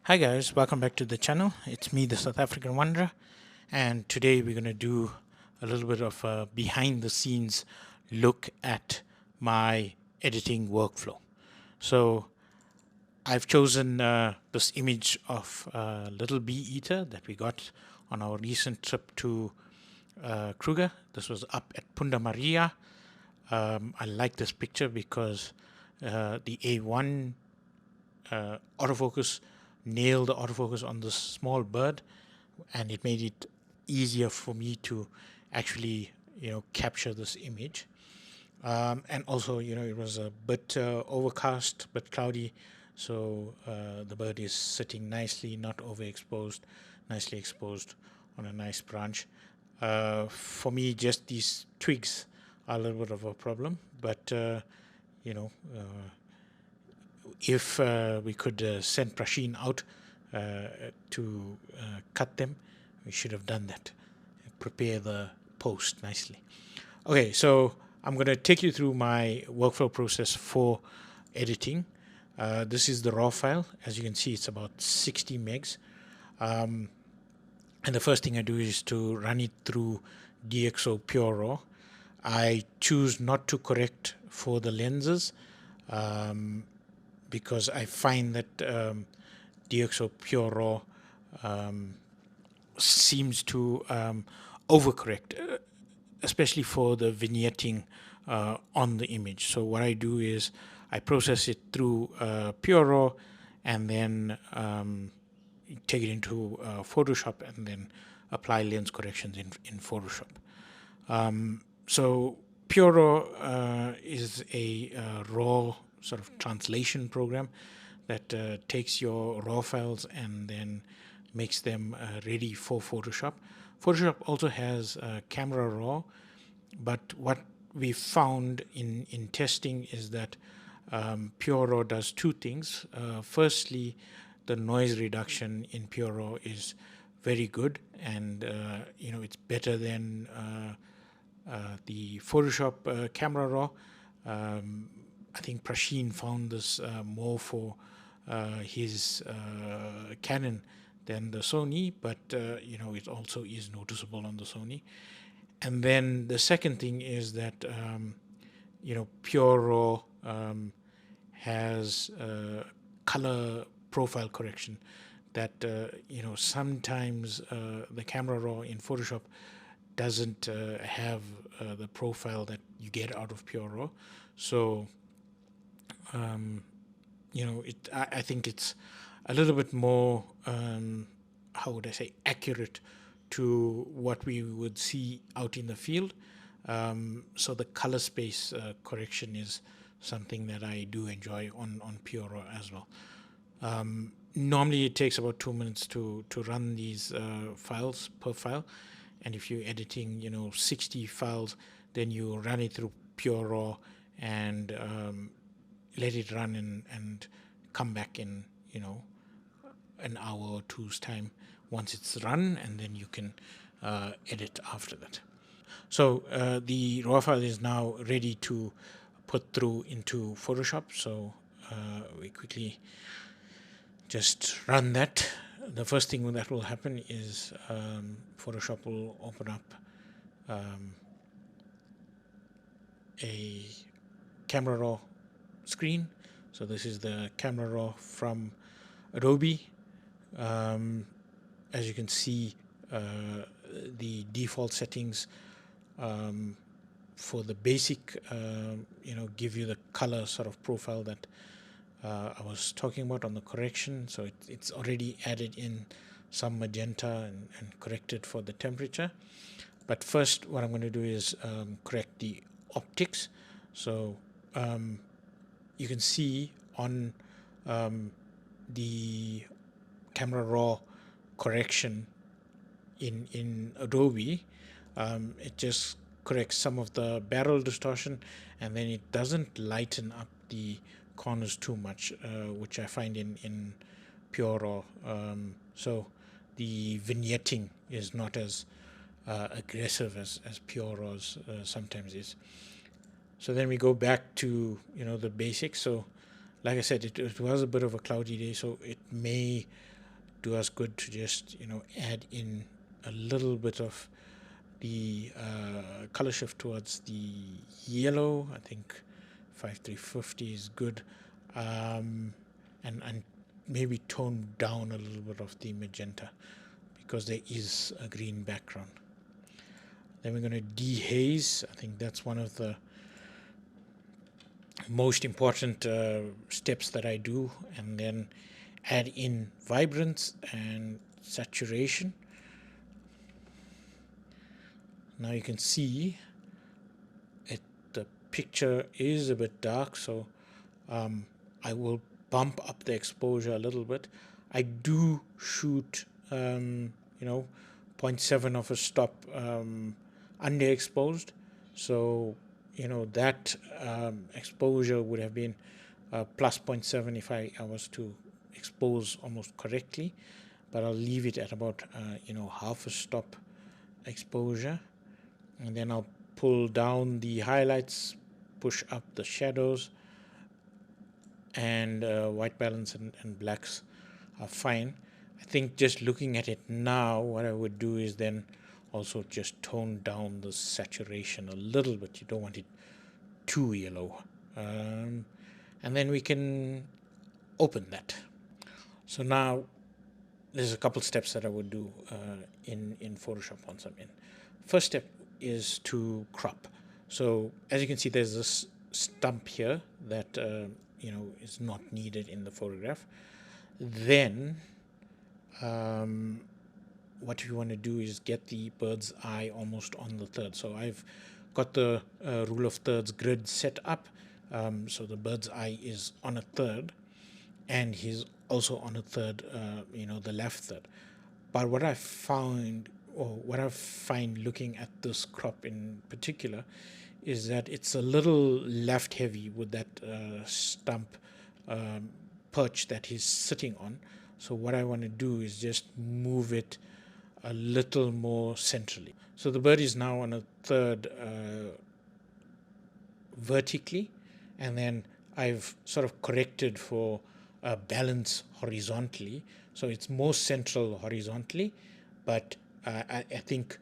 Hi guys, welcome back to the channel. It's me, the South African Wanderer, and today we're going to do a little bit of a behind the scenes look at my editing workflow. So I've chosen this image of little bee eater that we got on our recent trip to Kruger. This was up at Punda Maria. I like this picture because the A1 autofocus nailed the autofocus on this small bird, and it made it easier for me to actually capture this image. And also, it was a bit overcast, but cloudy, so the bird is sitting nicely, not overexposed, nicely exposed on a nice branch. For me, just these twigs are a little bit of a problem, but you know, if we could send Prashin out to cut them, we should have done that. Prepare the post nicely. Okay, so I'm going to take you through my workflow process for editing. This is the raw file. As you can see, it's about 60 megs. And the first thing I do is to run it through DxO PureRAW. I choose not to correct for the lenses because I find that DxO PureRAW seems to overcorrect, especially for the vignetting on the image. So what I do is I process it through PureRAW and then take it into Photoshop and then apply lens corrections in Photoshop. So PureRAW is a raw sort of translation program that takes your raw files and then makes them ready for Photoshop. Photoshop also has Camera Raw, but what we found in testing is that PureRAW does two things. Firstly, the noise reduction in PureRAW is very good, and it's better than the Photoshop Camera Raw. I think Prashin found this more for his Canon than the Sony, but it also is noticeable on the Sony. And then the second thing is that PureRAW has color profile correction that sometimes the Camera Raw in Photoshop doesn't have the profile that you get out of PureRAW. So I think it's a little bit more how would I say, accurate to what we would see out in the field. So the color space correction is something that I do enjoy on PureRAW as well. Normally it takes about 2 minutes to run these files per file, and if you're editing 60 files, then you run it through PureRAW and let it run and come back in an hour or two's time once it's run, and then you can edit after that. So the raw file is now ready to put through into Photoshop. So we quickly just run that. The first thing that will happen is Photoshop will open up a Camera Raw screen. So this is the Camera Raw from Adobe. As you can see, the default settings for the basic, give you the color sort of profile that I was talking about on the correction. So it's already added in some magenta and corrected for the temperature. But first, what I'm going to do is correct the optics. So you can see on the Camera Raw correction in Adobe, it just corrects some of the barrel distortion, and then it doesn't lighten up the corners too much, which I find in PureRAW. So the vignetting is not as aggressive as PureRAW's sometimes is. So then we go back to the basics. So like I said, it was a bit of a cloudy day, so it may do us good to just, add in a little bit of the color shift towards the yellow. I think 5350 is good, and maybe tone down a little bit of the magenta because there is a green background. Then we're going to dehaze. I think that's one of the most important steps that I do, and then add in vibrance and saturation. Now you can see the picture is a bit dark, so I will bump up the exposure a little bit. I do shoot 0.7 of a stop underexposed, so that exposure would have been plus 0.7 if I was to expose almost correctly, but I'll leave it at about half a stop exposure, and then I'll pull down the highlights, push up the shadows, and white balance and blacks are fine. I think just looking at it now, what I would do is then also just tone down the saturation a little bit. You don't want it too yellow. And then we can open that. So now there's a couple steps that I would do in Photoshop once I'm in. First step is to crop. So as you can see, there's this stump here that is not needed in the photograph. Then what you want to do is get the bird's eye almost on the third. So I've got the rule of thirds grid set up, so the bird's eye is on a third, and he's also on a third, the left third. But what I found, or what I find looking at this crop in particular, is that it's a little left heavy with that stump perch that he's sitting on. So what I want to do is just move it a little more centrally. So the bird is now on a third vertically, and then I've sort of corrected for balance horizontally. So it's more central horizontally, but I think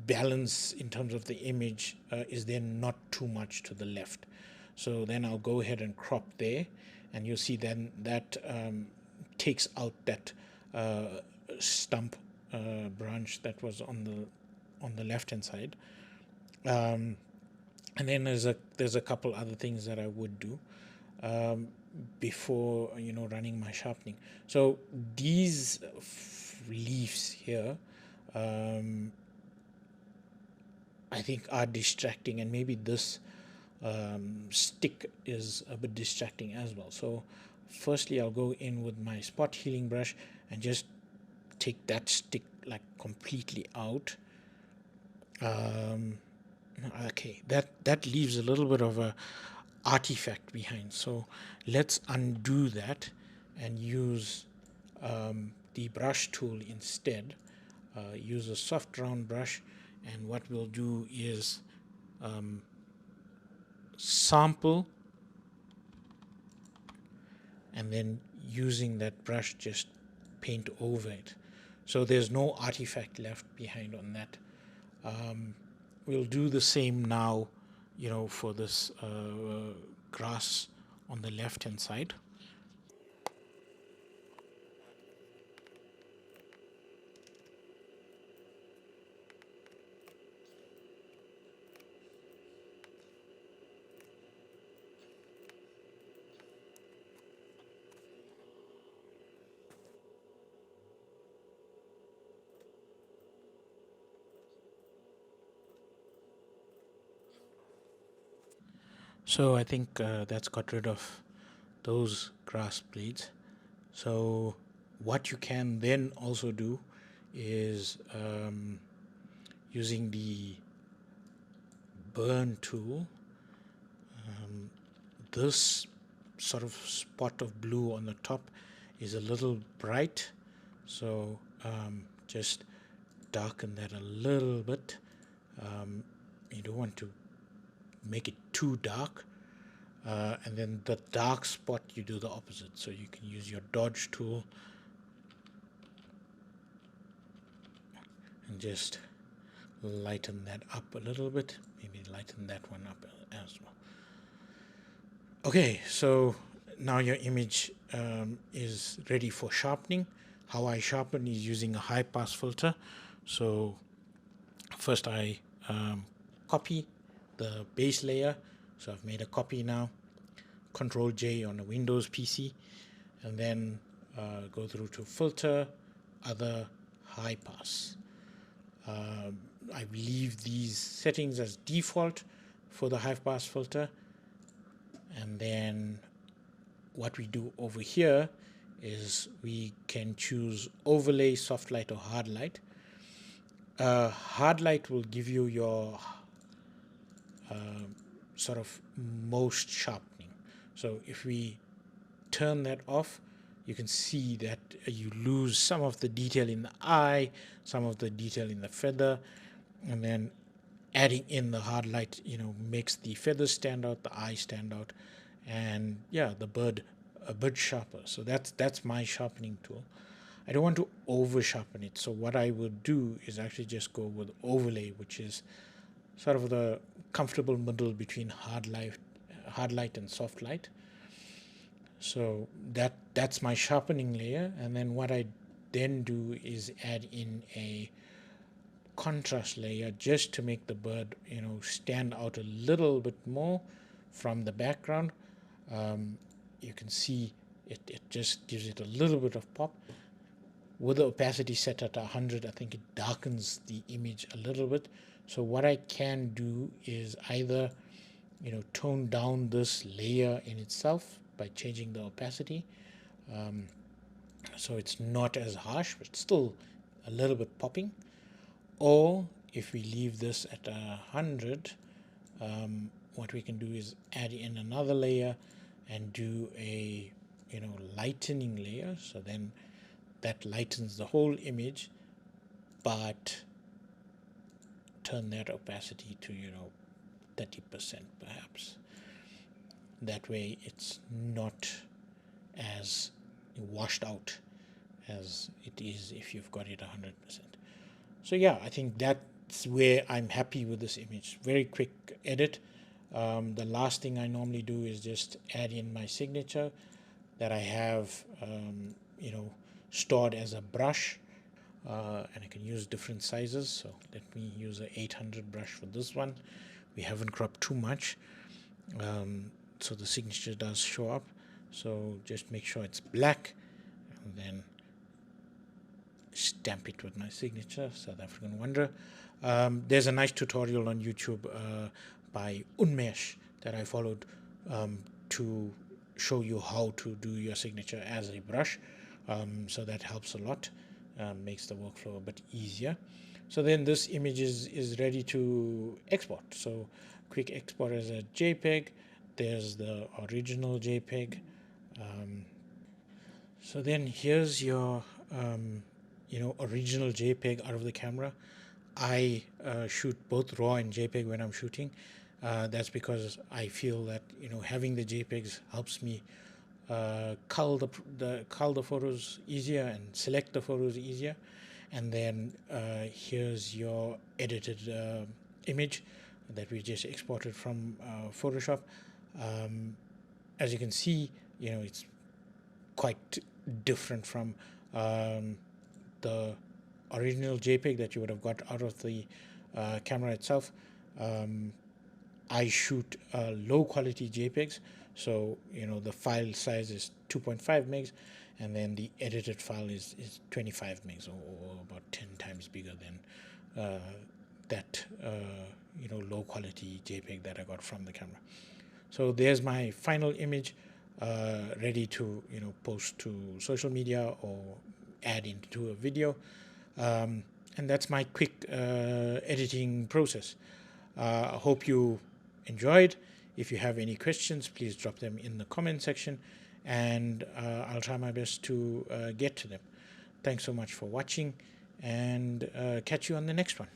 balance in terms of the image is then not too much to the left. So then I'll go ahead and crop there, and you'll see then that takes out that stump branch that was on the left hand side. And then there's a couple other things that I would do before running my sharpening. So these leaves here I think are distracting, and maybe this stick is a bit distracting as well. So firstly I'll go in with my spot healing brush and just take that stick like completely out. Okay, that leaves a little bit of a artifact behind, so let's undo that and use the brush tool instead. Use a soft round brush, and what we'll do is sample, and then using that brush just paint over it, so there's no artifact left behind on that. We'll do the same now for this grass on the left hand side. So I think that's got rid of those grass blades. So what you can then also do is using the burn tool, this sort of spot of blue on the top is a little bright, so just darken that a little bit. You don't want to make it too dark, and then the dark spot you do the opposite. So you can use your dodge tool and just lighten that up a little bit. Maybe lighten that one up as well. Okay, so now your image is ready for sharpening. How I sharpen is using a high pass filter. So first I copy the base layer. So I've made a copy now. Control J on a Windows PC, and then go through to filter, other, high pass. I leave these settings as default for the high pass filter, and then what we do over here is we can choose overlay, soft light, or hard light. Hard light will give you your sort of most sharpening. So if we turn that off, you can see that you lose some of the detail in the eye, some of the detail in the feather, and then adding in the hard light, makes the feathers stand out, the eye stand out, and yeah, the bird a bit sharper. So that's my sharpening tool. I don't want to over sharpen it, so what I would do is actually just go with overlay, which is sort of the comfortable middle between hard light and soft light. So that's my sharpening layer, and then what I then do is add in a contrast layer just to make the bird stand out a little bit more from the background. You can see it just gives it a little bit of pop. With the opacity set at 100, I think it darkens the image a little bit. So what I can do is either tone down this layer in itself by changing the opacity, so it's not as harsh but still a little bit popping. Or if we leave this at 100, what we can do is add in another layer and do a lightening layer. So then that lightens the whole image, but turn that opacity to 30% perhaps. That way it's not as washed out as it is if you've got it 100%. So yeah, I think that's where I'm happy with this image. Very quick edit. The last thing I normally do is just add in my signature that I have stored as a brush, and I can use different sizes. So let me use an 800 brush for this one. We haven't cropped too much, so the signature does show up. So just make sure it's black, and then stamp it with my signature, South African Wanderer. There's a nice tutorial on YouTube by Unmesh that I followed to show you how to do your signature as a brush. So that helps a lot, makes the workflow a bit easier. So then this image is ready to export. So quick export as a JPEG. There's the original JPEG. So then here's your original JPEG out of the camera. I shoot both RAW and JPEG when I'm shooting. That's because I feel that having the JPEGs helps me cull the photos easier and select the photos easier. And then here's your edited image that we just exported from Photoshop. As you can see, it's quite different from the original JPEG that you would have got out of the camera itself. I shoot low quality JPEGs, so the file size is 2.5 megs, and then the edited file is 25 megs, or about 10 times bigger than that low quality JPEG that I got from the camera. So there's my final image, ready to post to social media or add into a video, and that's my quick editing process. I hope you enjoyed. If you have any questions, please drop them in the comment section, and I'll try my best to get to them. Thanks so much for watching, and catch you on the next one.